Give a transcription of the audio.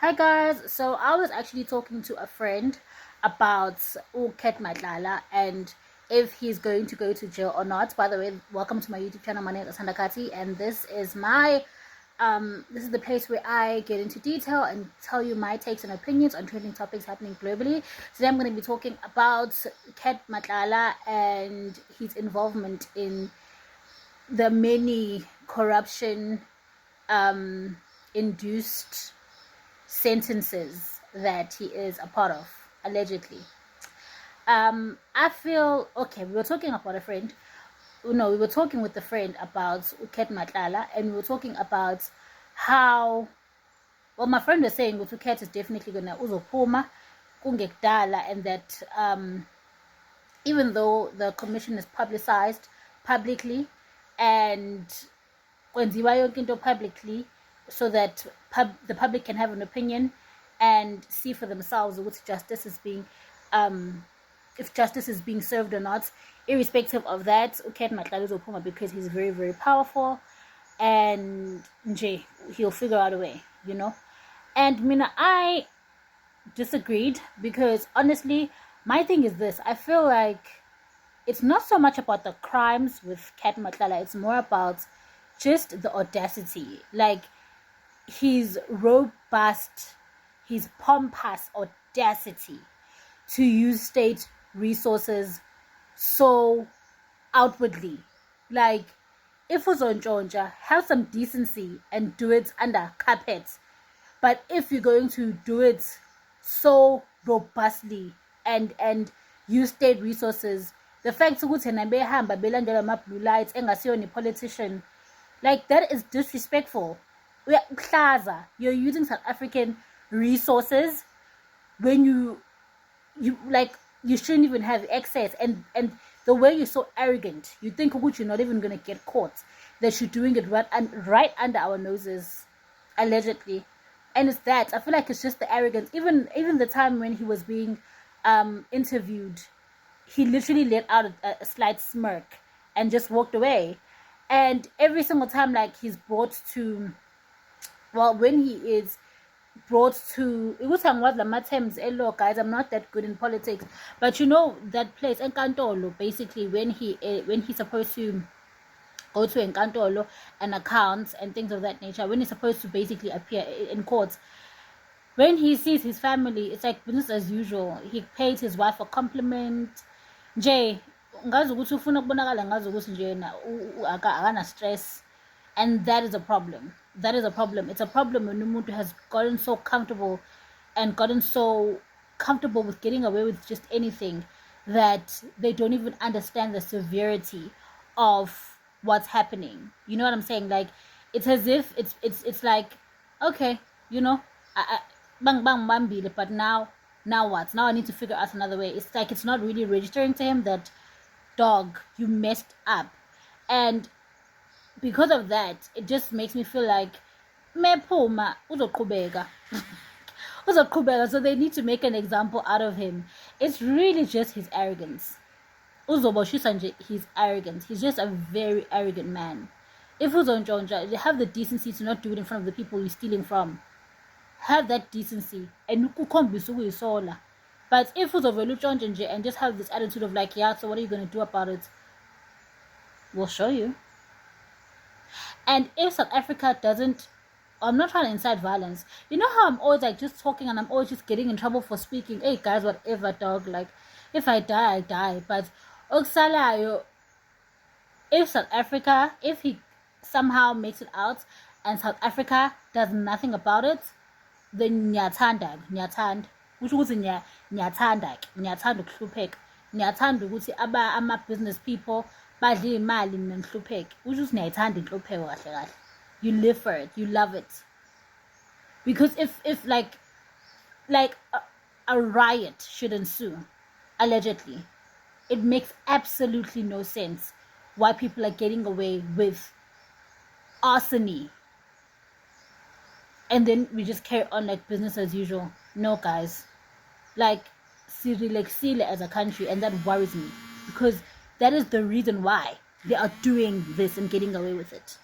Hi guys, so I was actually talking to a friend about Ket Matlala and if he's going to go to jail or not. By the way, welcome to my YouTube channel. My name is Sandakati and this is this is the place where I get into detail and tell you my takes and opinions on trending topics happening globally. Today I'm going to be talking about Ket Matlala and his involvement in the many corruption induced sentences that he is a part of, allegedly. I feel okay. We were talking about a friend. No, we were talking with a friend about Ket Matlala, and we were talking about how. Well, my friend was saying that Ket is definitely gonna uzopuma kungekdala, and that even though the commission is publicized publicly and kwenziwa yonke into publicly, so that the public can have an opinion and see for themselves if justice is being served or not. Irrespective of that, Ket Matlala uzophuma because he's very, very powerful, and he'll figure out a way, And Mina, I disagreed because honestly, my thing is this: I feel like it's not so much about the crimes with Ket Matlala; it's more about just the audacity, like his robust, his pompous audacity to use state resources so outwardly. Like, if uzontshontsa, have some decency and do it under carpet. But if you're going to do it so robustly and use state resources, the fact ukuthi yena behamba belandela ama-blue lights engasiyo politician, like, that is disrespectful. You're using South African resources when you shouldn't even have access, and the way you're so arrogant, you think you're not even gonna get caught, that you're doing it right under our noses, allegedly. And it's that I feel like it's just the arrogance. Even the time when he was being interviewed, he literally let out a slight smirk and just walked away. And every single time, like, he's brought to, well, when he is brought to, it was terms, hello guys, I'm not that good in politics, but that place enkantolo, basically, when he's supposed to go to enkantolo and accounts and things of that nature, when he's supposed to basically appear in court, when he sees his family, it's like business as usual. He paid his wife a compliment. Ngazi ukuthi ufuna ukubonakala ngazi ukuthi nje yena akana stress, and that is a problem. It's a problem when umuntu has gotten so comfortable with getting away with just anything, that they don't even understand the severity of what's happening. You know what I'm saying? Like, it's as if it's like, okay, bang bang bambile, but now what? Now I need to figure out another way. It's like it's not really registering to him that, dog, you messed up. And because of that, it just makes me feel like mephuma uzoqhubeka. So they need to make an example out of him. It's really just his arrogance. His arrogance. He's just a very arrogant man. If uzontshontsa, have the decency to not do it in front of the people you're stealing from. Have that decency and ukukhombisa ukuyisola. But if uzovela and just have this attitude of like, yeah, so what are you going to do about it? We'll show you. And if South Africa doesn't, I'm not trying to incite violence. You know how I'm always like just talking and I'm always just getting in trouble for speaking. Hey guys, whatever, dog. Like, if I die, I die. But Oksalayo, if South Africa, if he somehow makes it out and South Africa does nothing about it, then ngiyathanda kusho ukuthi ngiyathanda ukuhlupheka, ngiyathanda ukuthi ama-business people badle imali nenhlupheko, kusho ukuthi niyayithanda inhlupheko kahle kahle. You live for it, you love it. Because if like a riot should ensue, allegedly, it makes absolutely no sense why people are getting away with arson, and then we just carry on like business as usual. No, guys, like, Sile as a country, and that worries me because that is the reason why they are doing this and getting away with it.